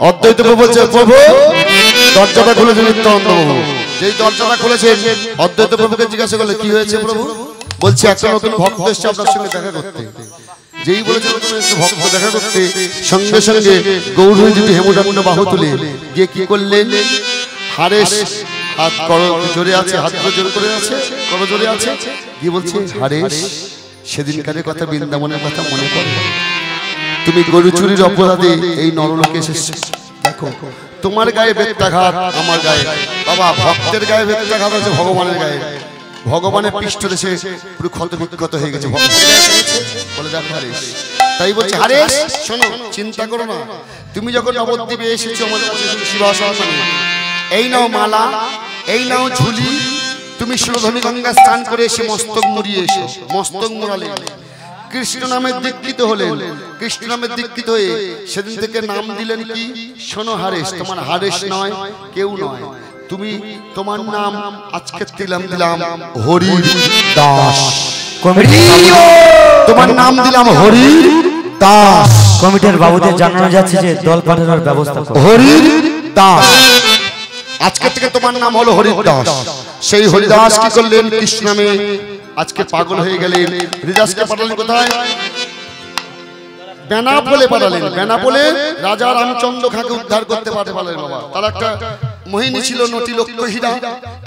অদ্বৈত প্রভু বলছে প্রভু দরজাটা খুলেছে নিত্যানন্দ প্রভু। যেই দরজাটা খুলেছেন অদ্বৈত প্রভুকে জিজ্ঞাসা করলে কি হয়েছে প্রভু? বলছে একটা নতুন ভক্ত এসছে আপনার সঙ্গে দেখা করতে। যেই বলেছে নতুন ভক্ত দেখা করতে সঙ্গে সঙ্গে গৌরী যদি হেমুডান্ড বাহু তুলে গিয়ে কি করলেন? হারেশ হাত জোরে আছে, হাত জোর করে আছে, কর জোরে আছে, গিয়ে বলছে হারেশ সেদিনকারের কথা, বৃন্দাবনের কথা মনে করে? তুমি গরু চুরির অপরাধে এই নরলোকে এসেছো, দেখো তোমার গায়ে বেত্রাঘাত, আমার গায়ে, বাবা ভক্তের গায়ে বেত্রাঘাত আছে ভগবানের গায়ে, ভগবানের পৃষ্ঠ দেশে পুরো ক্ষত বিক্ষত হয়ে গেছে বলে দেখো হারেশ। তাই বলছে হারেশ শোনো, চিন্তা করো না, তুমি যখন নবদ্বীপে এসেছো আমাদের শিবাসনে, এই নাও মালা, এই নাও ঝুলি, তুমি সুরধনী গঙ্গা স্নান করে এসে মস্তক মুড়িয়ে এসো। মস্তক মুড়ালে কৃষ্ণ নামের দীক্ষিত হলেন, কৃষ্ণ নামের দীক্ষিত হয়ে সেদিন থেকে নাম দিলেন কি? শোনো হারেশ, তোমার হারেশ নয়, কেউ নয়, তুমি তোমার নাম আজকে দিলাম হরি দাস। তোমার নাম দিলাম হরি দাস। কমিটির বাবুদের জানানো যাচ্ছে যে দল পাঠানোর ব্যবস্থা হরি দাস। আজকে থেকে তোমার নাম হলো হরিদাস। সেই হরিদাস কি করলেন? কৃষ্ণ নামে আজকে পাগল হয়ে গেলেন। হরিদাসকে পাঠালেন কোথায়? বেনাপোলে পাঠালেন। বেনাপোলে রাজা রামচন্দ্র খাঁকে উদ্ধার করতে পারলেন বাবা। তার একটা মোহিনী ছিল নটি লক্ষ হীরা।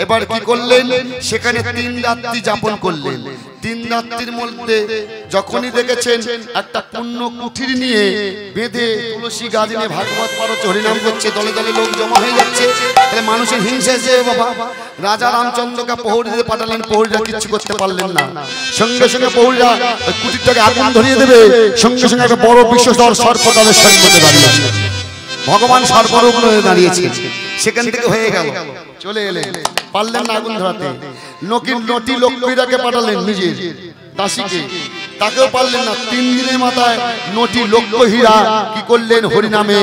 এবার কি করলেন? সেখানে 3 রাত্রি যাপন করলেন। 3 রাত্রির মধ্যে যখনই দেখেছেন একটা পূর্ণ কুঠির নিয়ে বেঁধে তুলসী গাছ নিয়ে ভাগবত পারছে, হরিনাম করছে, দলে দলে লোক জমা হয়ে যাচ্ছে, তাহলে মানুষের হিংসা এসে বাবা রাজা রামচন্দ্রকে প্রহরী দিতে পাঠালেন। প্রহরীরা কিছু করতে পারলেন না। সঙ্গে সঙ্গে প্রহরীরা কুঠিরটাকে আগুন ধরিয়ে দেবে, সঙ্গে সঙ্গে একটা বড় বিষধর সর্প তাদের সম্মুখে দাঁড়িয়েছে। ভগবান সর্বরূপ হয়ে দাঁড়িয়েছে। সেখান থেকে হয়ে গেল, চলে এলেন, পারলেন না আগুন ধরাতে। নটি লক্ষ্মীরাকে পাঠালেন নিজের দাসীকে, তাকেও পারলেন না। 3 দিনের মাথায় নটি লক্ষ হীরা কি করলেন? হরিনামে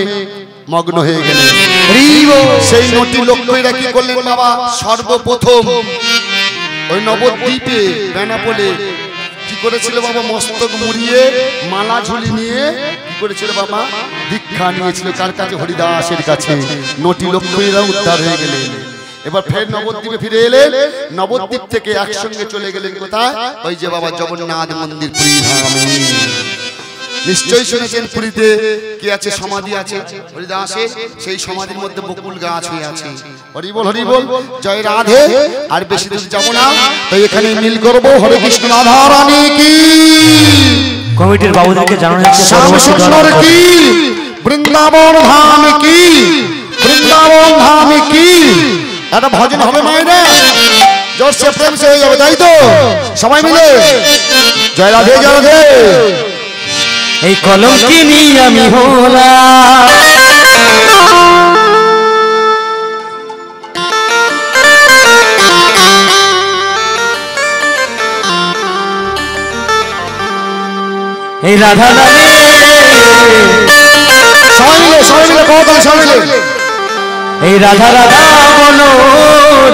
মগ্ন হয়ে গেলেন। সেই নটি লক্ষ হীরা কি করলেন বাবা? সর্বপ্রথম ওই নবদ্বীপে বেনাপোলে কি করেছিল বাবা? মস্তক মুড়িয়ে মালা ঝুলি নিয়ে কি করেছিল বাবা? দীক্ষা নিয়েছিল কার কাছে? হরিদাসের কাছে। নটি লক্ষ্মীরা উদ্ধার হয়ে গেলেন। এবার ফের নবদ্বীপে ফিরে এলেন। নবদ্বীপ থেকে একসঙ্গে চলে গেলেন কোথায়? ওই যে বাবা জগন্নাথ মন্দির পুরী ধামে। নিশ্চয়ই শুনেছেন পুরীতে কি আছে? সমাধি আছে হরিদাসের। সেই সমাধির মধ্যে বকুল গাছ হয়ে আছে। হরি বল, হরি বল, জয় রাধে। আর বেশি দূর যাব না, তাই এখানে মিল করবো। হরে কৃষ্ণ রাধা রানী কি, কমিটির বাবুদেরকে জানানো যাচ্ছে শ্যাম সুন্দর কি, বৃন্দাবন ধাম কি, বৃন্দাবন ধাম কি। একটা ভজন হবে মায়েরা, জোরসে প্রেম সে হয়ে যাবে, তাই তো? সবাই মিলে জয় রাধে, জয় রাধে। এই কলঙ্কিনী আমি হলাম, এই রাধা নামে সবাই মিলে কত সবাই মিলে এই রাধা রাধা মনো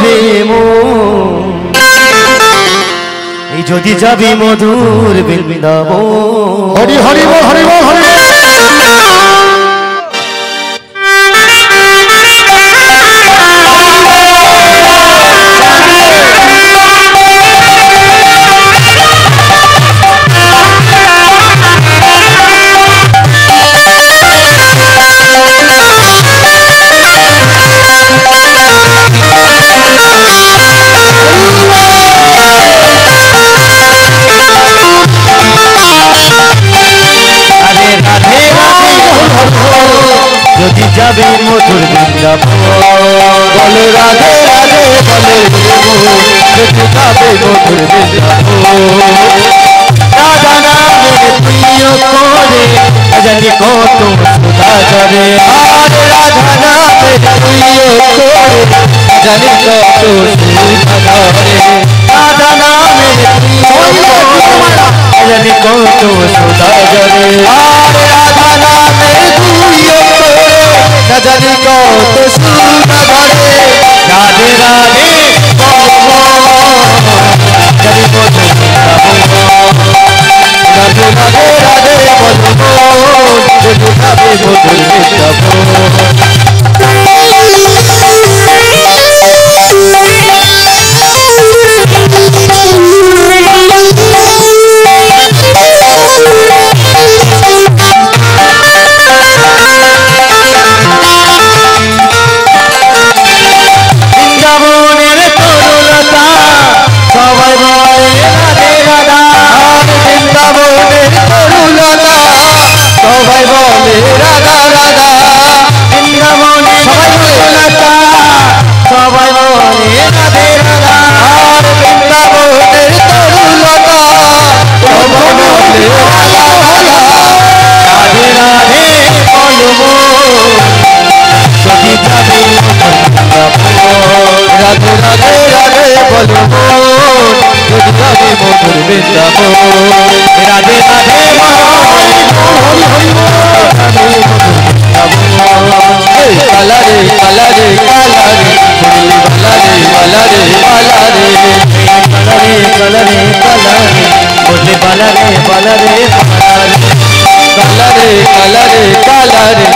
রে মন, এই যদি যাবি মধুর বৃন্দাবন। হরি হরি বল, হরি বল, হরি বল। যদি যাবে মধুর বৃন্দাবন, বলে রাধে রাধে বলে যদি যাবে মধুর বৃন্দাবন। রাধা নামে প্রিয় করে জানি কত সুধা করে, আর রাধা নামে প্রিয় করে জানি কত সুধা করে, রাধা নামে প্রিয় করে জানি কত সুধা করে, আর রাধা নামে প্রিয় না জানি কত সুধা ধরে। রাধে রাধে জানি কত রাধে রাধে রাধে বলবো যদি যাবে মধুর বৃন্দাবন। বলে মন যদি যাবে মধুর বৃন্দাবন রাধে রাধে কালারে কালারে কালারে কালারে কালারে কালারে কালারে কালারে বলে বালারে বালারে কালারে কালারে কালারে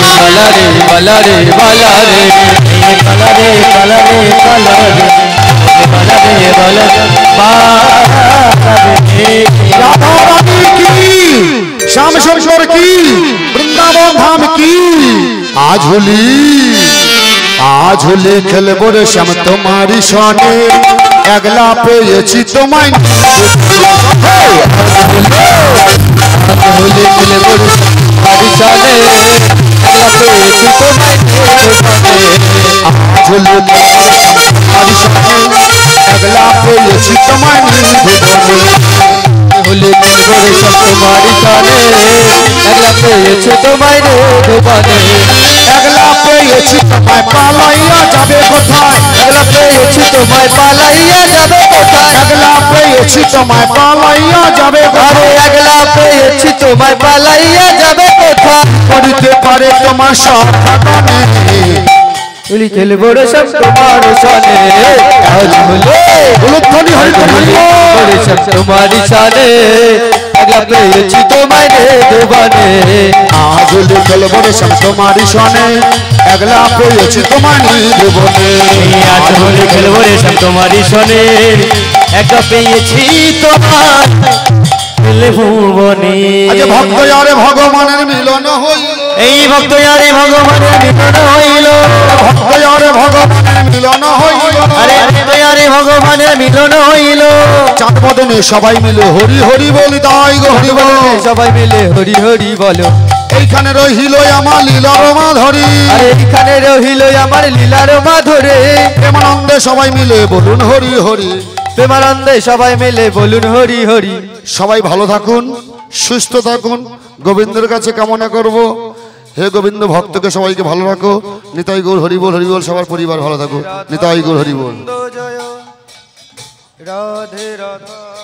কালারে বালারে বালারে কালারে কালারে কালারে বালারে বালারে राधा रानी की श्याम शंकर की वृंदावन धाम की आज होली खेलबो रे श्याम तुम्हारी सने अगला पेয়েছি তোমায় होली खेलबो रे तुम्हारी सने अगला पेয়েছি তোমায় आज होली तुम्हारी सने अगला पेয়েছি তোমায় होली खेलबो रे श्याम तुम्हारी सने अगला पेয়েছি তোমায় রে ভুবনে अगला पेয়েছি তোমায় পালাইয়া যাবে কোথায় अगला पेয়েছি তোমায় পালাইয়া যাবে কোথায় अगला पेয়েছি তোমায় পালাইয়া যাবে আরে अगला পেয়েছি তোমায় পালাইয়া যাবে কোথায় করিতে পারে তোমার সাধনে होली खेलबो रे श्याम तुम्हारी सने आज উলুধ্বনি হরি होली श्याम तुम्हारी सने अगला पेয়েছি তোমায় রে ভুবনে आज होली खेलबो रे श्याम तुम्हारी सने अगला पेয়েছি তোমায় নির্ভুবনে आज होली खेलबो रे श्याम तुम्हारी सने अगला পেয়েছি তোমায় ভুবনে আজ ভক্ত আরে ভগবানের মিলন হইল এই ভক্ত আরে ভগবানের মিলন হইল ভক্ত আরে ভগবানের মিলন হইল আরে ভক্ত আরে ভগবানের মিলন হইল চাঁদ বদনে সবাই মিলে হরি হরি বলি তাই গো হরি বল সবাই মিলে হরি হরি বলো এইখানে রহিল আমার লীলার মাধুরী আরে এখানে রহিল আমার লীলার মাধুরী প্রেমানন্দে সবাই মিলে বলুন হরি হরি প্রেমানন্দে সবাই মিলে বলুন হরি হরি সবাই ভালো থাকুন সুস্থ থাকুন গোবিন্দের কাছে কামনা করব হে গোবিন্দ ভক্তকে সবাইকে ভালো রাখো নিতাই গৌর হরি বল সবার পরিবার ভালো থাকো নিতাই গৌর হরি বল জয় রাধে রাধা